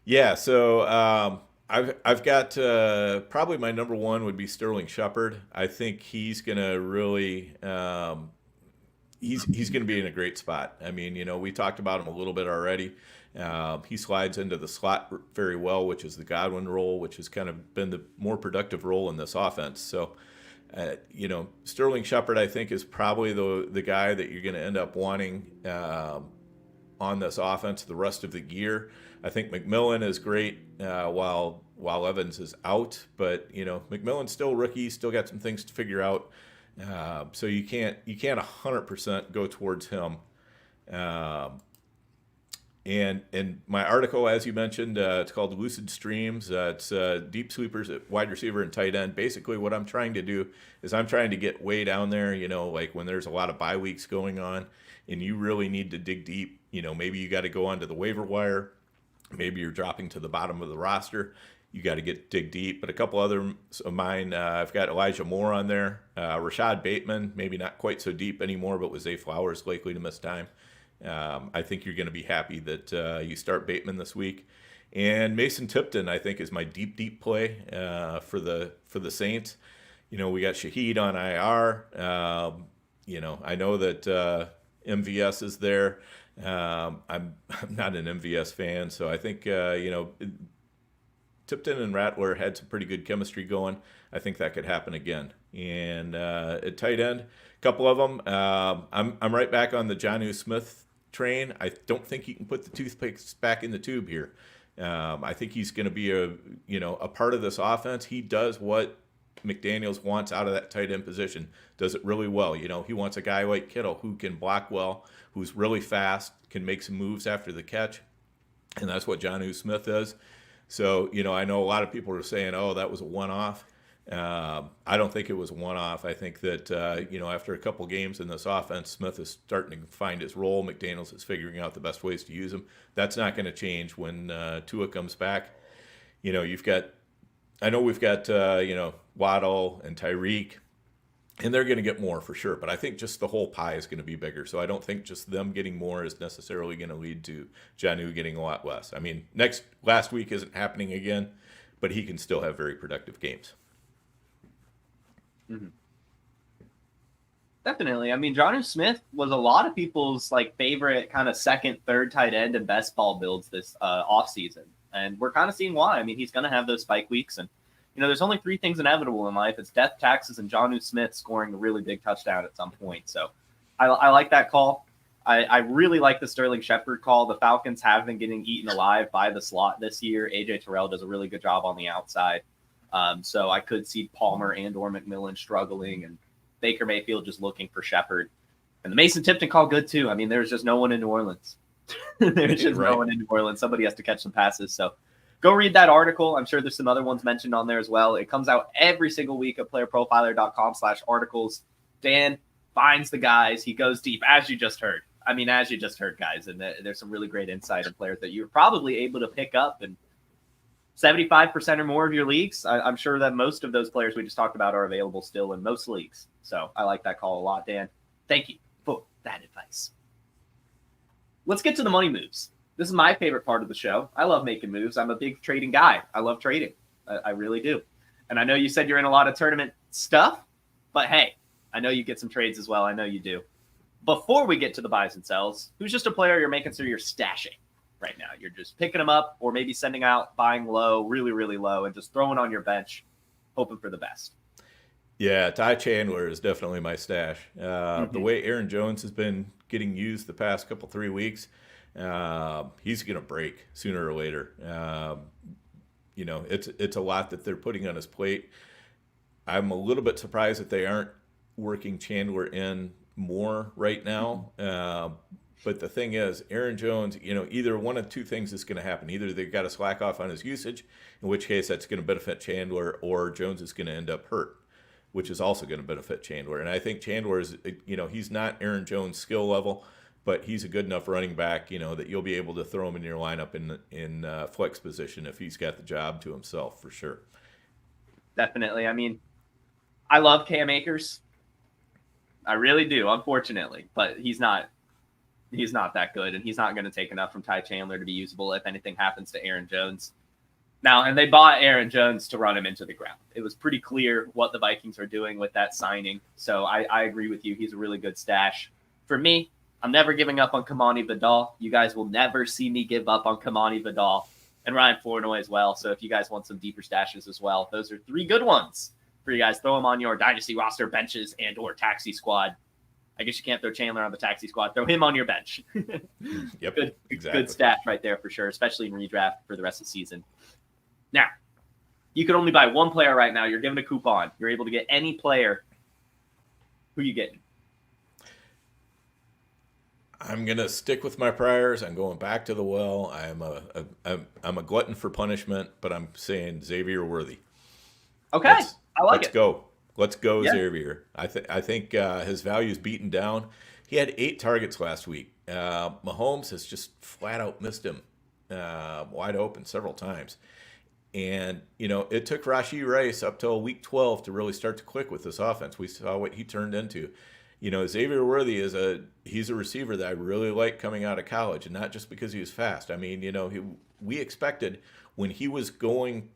Yeah, so I've got probably my number one would be Sterling Shepard. I think he's gonna really he's gonna be in a great spot. I mean, we talked about him a little bit already. He slides into the slot very well, which is the Godwin role, which has kind of been the more productive role in this offense. So, Sterling Shepard, I think, is probably the guy that you're going to end up wanting on this offense the rest of the year. I think McMillan is great while Evans is out, but McMillan's still rookie, still got some things to figure out. So you can't 100% go towards him. And my article, as you mentioned, it's called Lucid Streams. It's deep sweepers at wide receiver and tight end. Basically, what I'm trying to do is I'm trying to get way down there, like when there's a lot of bye weeks going on and you really need to dig deep. Maybe you got to go onto the waiver wire. Maybe you're dropping to the bottom of the roster. You got to dig deep. But a couple other of mine, I've got Elijah Moore on there. Rashad Bateman, maybe not quite so deep anymore, but with Zay Flowers likely to miss time. I think you're going to be happy that you start Bateman this week. And Mason Tipton, I think, is my deep play for the Saints. We got Shaheed on IR. I know that MVS is there. I'm not an MVS fan, so I think Tipton and Rattler had some pretty good chemistry going. I think that could happen again. And at tight end, a couple of them. I'm right back on the Jonnu Smith train. I don't think he can put the toothpicks back in the tube here. I think he's going to be a part of this offense. He does what McDaniels wants out of that tight end position. Does it really well. He wants a guy like Kittle who can block well, who's really fast, can make some moves after the catch, and that's what Jonnu Smith is. So, I know a lot of people are saying, oh, that was a one-off. I don't think it was a one-off. I think that, after a couple games in this offense, Smith is starting to find his role. McDaniels is figuring out the best ways to use him. That's not going to change when Tua comes back. We've got Waddle and Tyreek, and they're going to get more for sure. But I think just the whole pie is going to be bigger. So I don't think just them getting more is necessarily going to lead to Jonnu getting a lot less. I mean, last week isn't happening again, but he can still have very productive games. Mm-hmm. Definitely. I mean, Jonnu Smith was a lot of people's favorite kind of second, third tight end and best ball builds this offseason. And we're kind of seeing why. I mean, he's going to have those spike weeks. And, there's only three things inevitable in life. It's death, taxes, and Jonnu Smith scoring a really big touchdown at some point. So I like that call. I really like the Sterling Shepard call. The Falcons have been getting eaten alive by the slot this year. A.J. Terrell does a really good job on the outside. So I could see Palmer and or McMillan struggling and Baker Mayfield just looking for Shepard. And the Mason Tipton call good too. I mean, there's just no one in New Orleans. There's just no one in New Orleans. Somebody has to catch some passes. So go read that article. I'm sure there's some other ones mentioned on there as well. It comes out every single week at playerprofiler.com/articles. Dan finds the guys. He goes deep, as you just heard. Guys. And there's some really great insight in players that you're probably able to pick up in 75% or more of your leagues. I'm sure that most of those players we just talked about are available still in most leagues. So I like that call a lot, Dan. Thank you for that advice. Let's get to the money moves. This is my favorite part of the show. I love making moves. I'm a big trading guy. I love trading. I really do. And I know you said you're in a lot of tournament stuff, but hey, I know you get some trades as well. I know you do. Before we get to the buys and sells, who's just a player you're making sure you're stashing right now? You're just picking them up or maybe sending out, buying low, really, really low, and just throwing on your bench, hoping for the best. Yeah, Ty Chandler is definitely my stash. The way Aaron Jones has been getting used the past 3 weeks, he's going to break sooner or later. It's a lot that they're putting on his plate. I'm a little bit surprised that they aren't working Chandler in more right now. But the thing is, Aaron Jones, either one of two things is going to happen. Either they've got to slack off on his usage, in which case that's going to benefit Chandler, or Jones is going to end up hurt, which is also going to benefit Chandler. And I think Chandler is, he's not Aaron Jones' skill level, but he's a good enough running back, that you'll be able to throw him in your lineup in flex position if he's got the job to himself, for sure. Definitely. I mean, I love Cam Akers. I really do, unfortunately, but he's not that good, and he's not going to take enough from Ty Chandler to be usable if anything happens to Aaron Jones. Now, and they bought Aaron Jones to run him into the ground. It was pretty clear what the Vikings are doing with that signing. So I agree with you. He's a really good stash. For me, I'm never giving up on Kamani Vidal. You guys will never see me give up on Kamani Vidal and Ryan Flournoy as well. So if you guys want some deeper stashes as well, those are three good ones for you guys. Throw them on your dynasty roster, benches, and or taxi squad. I guess you can't throw Chandler on the taxi squad. Throw him on your bench. Yep, exactly. Good stash right there for sure, especially in redraft for the rest of the season. Now, you can only buy one player right now. You're given a coupon. You're able to get any player. Who you getting? I'm gonna stick with my priors. I'm going back to the well. I'm a glutton for punishment, but I'm saying Xavier Worthy. Okay, I like it. Let's go, yeah. Xavier. I think his value is beaten down. He had 8 targets last week. Mahomes has just flat out missed him wide open several times. And, it took Rashee Rice up till week 12 to really start to click with this offense. We saw what he turned into. Xavier Worthy he's a receiver that I really like coming out of college, and not just because he was fast. I mean, we expected when he was going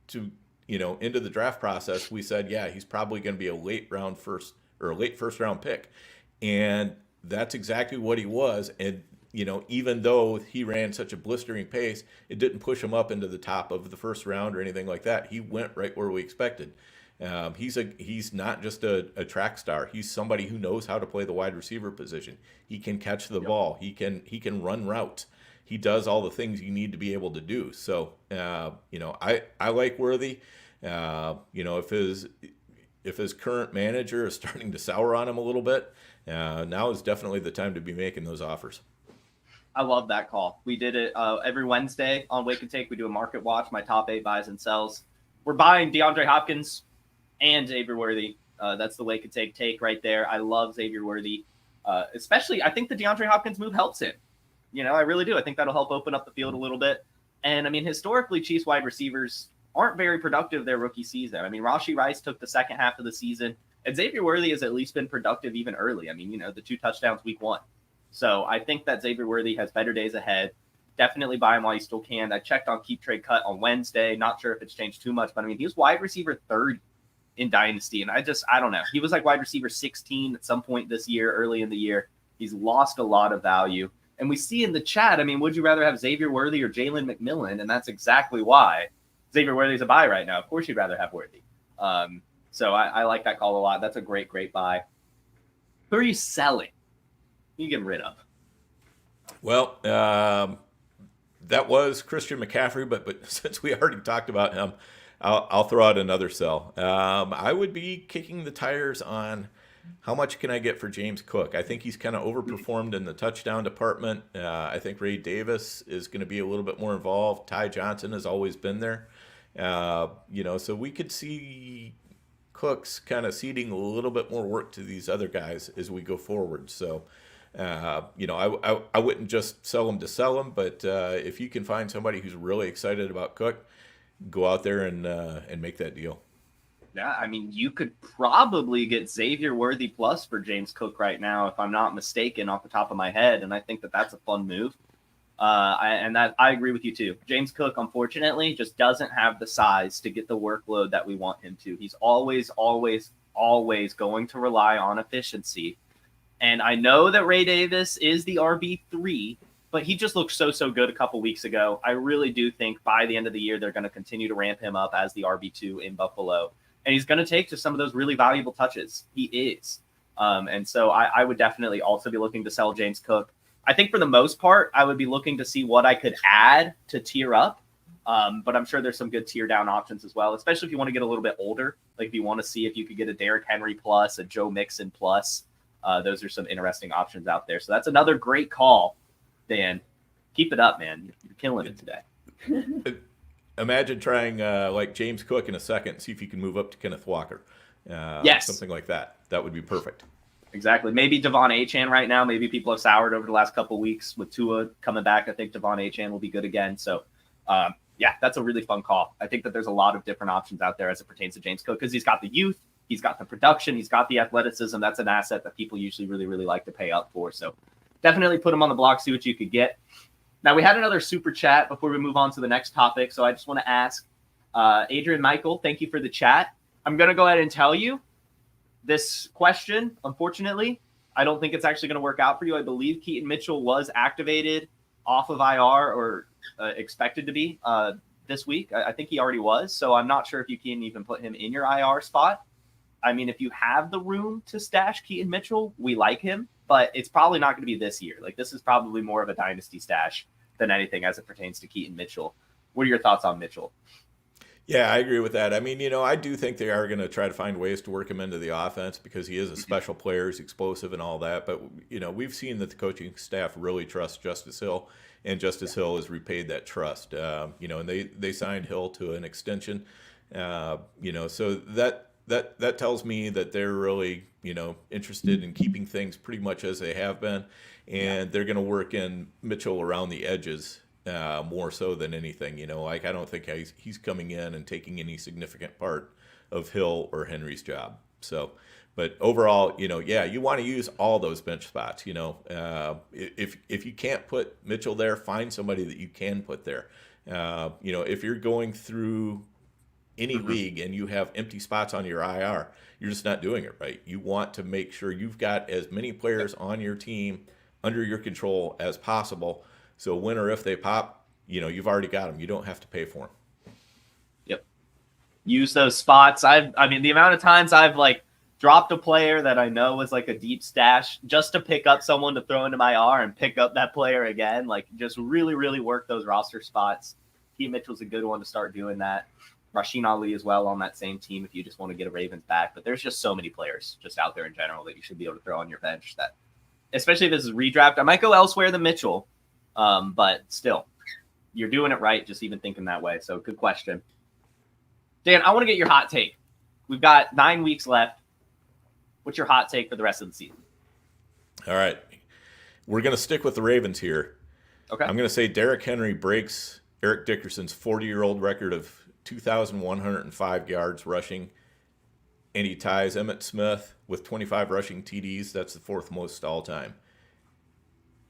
to, into the draft process, we said, yeah, he's probably going to be a late first round pick. And that's exactly what he was. And, even though he ran such a blistering pace, it didn't push him up into the top of the first round or anything like that. He went right where we expected. He's not just a track star. He's somebody who knows how to play the wide receiver position. He can catch the ball. He can run routes. He does all the things you need to be able to do. So, I like Worthy. If his current manager is starting to sour on him a little bit, now is definitely the time to be making those offers. I love that call. We did it every Wednesday on Wake and Take. We do a market watch, my top 8 buys and sells. We're buying DeAndre Hopkins and Xavier Worthy. That's the Wake and take right there. I love Xavier Worthy. Especially, I think the DeAndre Hopkins move helps him. I really do. I think that'll help open up the field a little bit. And, I mean, historically, Chiefs wide receivers aren't very productive their rookie season. I mean, Rashee Rice took the second half of the season, and Xavier Worthy has at least been productive even early. I mean, the 2 touchdowns week 1. So I think that Xavier Worthy has better days ahead. Definitely buy him while you still can. I checked on Keep Trade Cut on Wednesday. Not sure if it's changed too much, but I mean, he was wide receiver 30 in Dynasty. And I don't know. He was like wide receiver 16 at some point this year, early in the year. He's lost a lot of value. And we see in the chat, I mean, would you rather have Xavier Worthy or Jalen McMillan? And that's exactly why Xavier Worthy's a buy right now. Of course you'd rather have Worthy. So I like that call a lot. That's a great, great buy. Who are you selling? Who are you getting rid of? Well, that was Christian McCaffrey, but since we already talked about him, I'll throw out another sell. I would be kicking the tires on how much can I get for James Cook. I think he's kind of overperformed in the touchdown department. I think Ray Davis is going to be a little bit more involved. Ty Johnson has always been there. So we could see Cook's kind of ceding a little bit more work to these other guys as we go forward. So, I wouldn't just sell him to sell him, but if you can find somebody who's really excited about Cook, go out there and make that deal. Yeah, I mean, you could probably get Xavier Worthy plus for James Cook right now, if I'm not mistaken, off the top of my head, and I think that that's a fun move. I agree with you too. James Cook, unfortunately, just doesn't have the size to get the workload that we want him to. He's always going to rely on efficiency. And I know that Ray Davis is the RB3, but he just looked so good a couple weeks ago. I really do think by the end of the year, they're going to continue to ramp him up as the RB2 in Buffalo. And he's going to take to some of those really valuable touches. He is. And so I would definitely also be looking to sell James Cook. I think for the most part, I would be looking to see what I could add to tier up. But I'm sure there's some good tier down options as well, especially if you want to get a little bit older. Like if you want to see if you could get a Derrick Henry plus, a Joe Mixon plus. Those are some interesting options out there. So that's another great call, Dan. Keep it up, man. You're killing it today. Imagine trying like James Cook in a second, see if you can move up to Kenneth Walker. Yes. Something like that. That would be perfect. Exactly. Maybe Devon Achane right now. Maybe people have soured over the last couple of weeks with Tua coming back. I think Devon Achane will be good again. So, that's a really fun call. I think that there's a lot of different options out there as it pertains to James Cook because he's got the youth, he's got the production, he's got the athleticism. That's an asset that people usually really, really like to pay up for. So definitely put him on the block, see what you could get. Now, we had another super chat before we move on to the next topic. So I just want to ask Adrian Michael, thank you for the chat. I'm going to go ahead and tell you this question. Unfortunately, I don't think it's actually going to work out for you. I believe Keaton Mitchell was activated off of IR or expected to be this week. I think he already was. So I'm not sure if you can even put him in your IR spot. I mean, if you have the room to stash Keaton Mitchell, we like him, but it's probably not going to be this year. Like this is probably more of a dynasty stash than anything as it pertains to Keaton Mitchell. What are your thoughts on Mitchell? Yeah, I agree with that. I mean, I do think they are going to try to find ways to work him into the offense because he is a special player, he's explosive and all that. But, we've seen that the coaching staff really trusts Justice Hill, and Justice Hill has repaid that trust. And they signed Hill to an extension. So that tells me that they're really, interested in keeping things pretty much as they have been. And they're going to work in Mitchell around the edges more so than anything. I don't think he's coming in and taking any significant part of Hill or Henry's job. So, But overall, you want to use all those bench spots. If you can't put Mitchell there, find somebody that you can put there. If you're going through any league and you have empty spots on your IR, you're just not doing it right. You want to make sure you've got as many players on your team under your control as possible. So when or if they pop, you've already got them. You don't have to pay for them. Yep. Use those spots. The amount of times I've dropped a player that I know was a deep stash just to pick up someone to throw into my R and pick up that player again. Just really, really work those roster spots. T. Mitchell's a good one to start doing that. Rasheen Ali as well on that same team if you just want to get a Ravens back. But there's just so many players just out there in general that you should be able to throw on your bench that, especially if this is redraft, I might go elsewhere than Mitchell. But still, you're doing it right, just even thinking that way. So good question. Dan, I want to get your hot take. We've got 9 weeks left. What's your hot take for the rest of the season? All right. We're going to stick with the Ravens here. Okay. I'm going to say Derrick Henry breaks Eric Dickerson's 40-year-old record of 2,105 yards rushing, and he ties Emmitt Smith with 25 rushing TDs. That's the fourth most all time.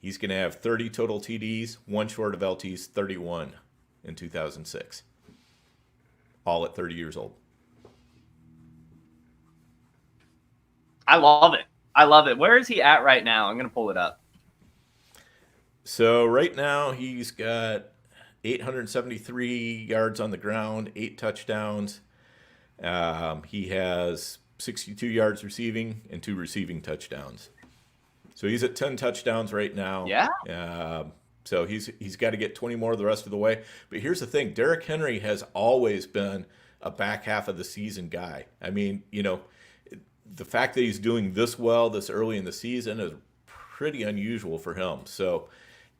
He's going to have 30 total TDs, one short of LT's 31 in 2006. All at 30 years old. I love it. Where is he at right now? I'm going to pull it up. So right now he's got 873 yards on the ground, 8 touchdowns. He has 62 yards receiving and 2 receiving touchdowns. So he's at 10 touchdowns right now. Yeah. So he's got to get 20 more the rest of the way. But here's the thing. Derrick Henry has always been a back half of the season guy. The fact that he's doing this well this early in the season is pretty unusual for him. So,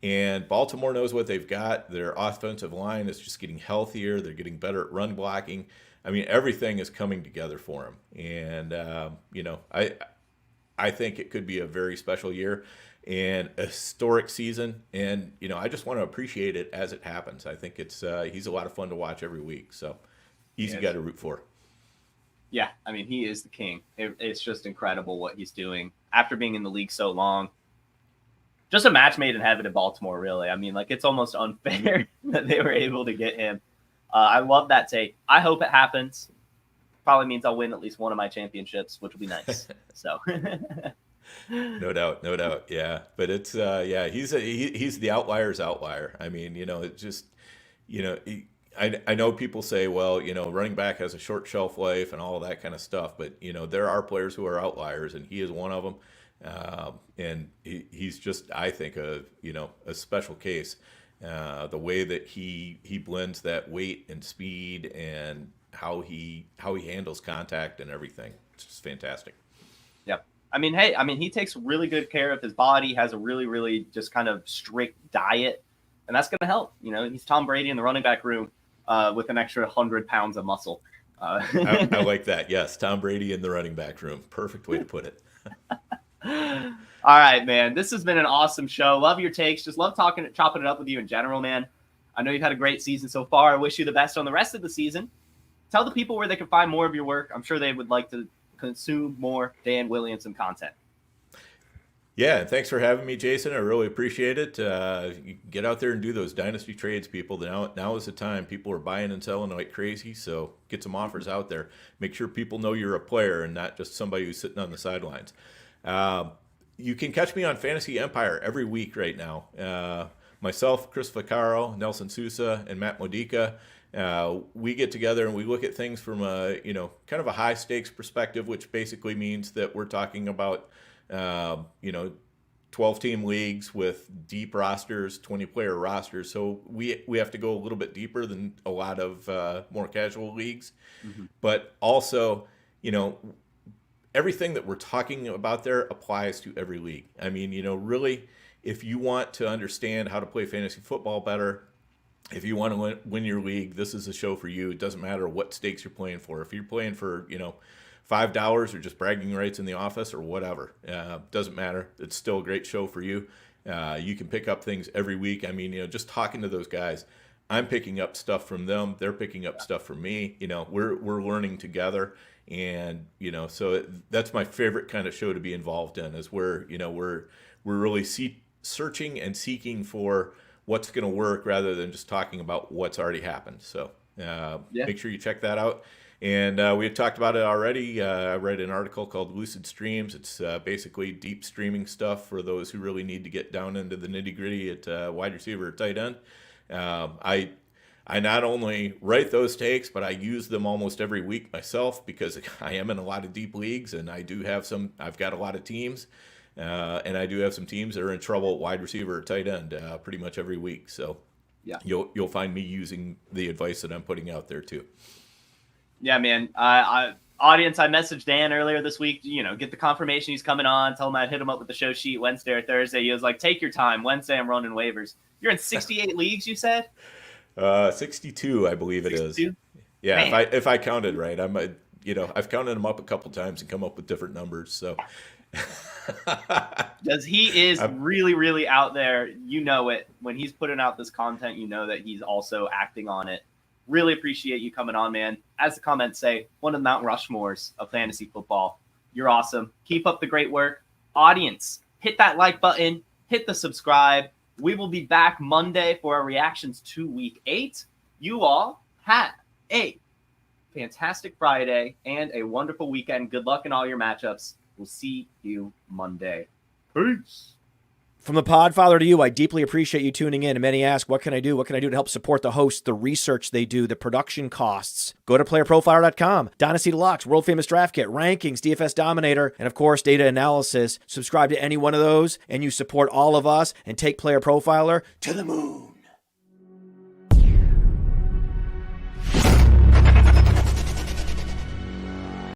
and Baltimore knows what they've got. Their offensive line is just getting healthier. They're getting better at run blocking. Everything is coming together for him. And, I think it could be a very special year and a historic season. And, I just want to appreciate it as it happens. I think he's a lot of fun to watch every week. So easy guy to root for. Yeah, he is the king. It's just incredible what he's doing after being in the league so long. Just a match made in heaven in Baltimore, really. It's almost unfair that they were able to get him. I love that take. I hope it happens. Probably means I'll win at least one of my championships, which will be nice. So, no doubt. Yeah, but it's he's the outlier. It's just I know people say, well, running back has a short shelf life and all of that kind of stuff, but there are players who are outliers, and he is one of them. And he's just, I think, a special case. The way that he blends that weight and speed and how he handles contact and everything, it's just fantastic. Yep. He takes really good care of his body, has a really, really just kind of strict diet, and that's going to help. He's Tom Brady in the running back room with an extra 100 pounds of muscle. I like that. Yes, Tom Brady in the running back room. Perfect way to put it. All right, man. This has been an awesome show. Love your takes. Just love chopping it up with you in general, man. I know you've had a great season so far. I wish you the best on the rest of the season. Tell the people where they can find more of your work. I'm sure they would like to consume more Dan Williamson content. Yeah, and thanks for having me, Jason. I really appreciate it. You get out there and do those dynasty trades, people. Now is the time. People are buying and selling like crazy, so get some offers out there. Make sure people know you're a player and not just somebody who's sitting on the sidelines. You can catch me on Fantasy Empire every week right now. Myself, Chris Vaccaro, Nelson Sousa, and Matt Modica. We get together and we look at things from a kind of a high stakes perspective, which basically means that we're talking about 12-team leagues with deep rosters, 20-player rosters. So we have to go a little bit deeper than a lot of more casual leagues. Mm-hmm. But also, everything that we're talking about there applies to every league. Really, if you want to understand how to play fantasy football better, if you want to win your league, this is a show for you. It doesn't matter what stakes you're playing for. If you're playing for, $5 or just bragging rights in the office or whatever, doesn't matter. It's still a great show for you. You can pick up things every week. Just talking to those guys, I'm picking up stuff from them. They're picking up stuff from me. We're learning together. And, so that's my favorite kind of show to be involved in, is where, we're really searching and seeking for what's going to work rather than just talking about what's already happened. So make sure you check that out. And we had talked about it already. I read an article called Lucid Streams. It's basically deep streaming stuff for those who really need to get down into the nitty gritty at wide receiver or tight end. I not only write those takes, but I use them almost every week myself, because I am in a lot of deep leagues, and I've got a lot of teams, and I do have some teams that are in trouble at wide receiver or tight end pretty much every week. So yeah, you'll find me using the advice that I'm putting out there too. Yeah, man. Audience, I messaged Dan earlier this week, get the confirmation he's coming on, tell him I'd hit him up with the show sheet Wednesday or Thursday. He was like, take your time. Wednesday, I'm running waivers. You're in 68 leagues, you said? 62, I believe 62? It is. Yeah, man. If I counted right. I've counted them up a couple times and come up with different numbers. So he is really, really out there. You know it. When he's putting out this content, you know that he's also acting on it. Really appreciate you coming on, man. As the comments say, one of the Mount Rushmores of fantasy football. You're awesome. Keep up the great work. Audience, hit that like button. Hit the subscribe. We will be back Monday for our reactions to Week 8. You all have a fantastic Friday and a wonderful weekend. Good luck in all your matchups. We'll see you Monday. Peace. From the Podfather to you, I deeply appreciate you tuning in. And many ask, what can I do? What can I do to help support the hosts, the research they do, the production costs? Go to PlayerProfiler.com, Dynasty Deluxe, World Famous Draft Kit, Rankings, DFS Dominator, and of course, data analysis. Subscribe to any one of those, and you support all of us and take Player Profiler to the moon.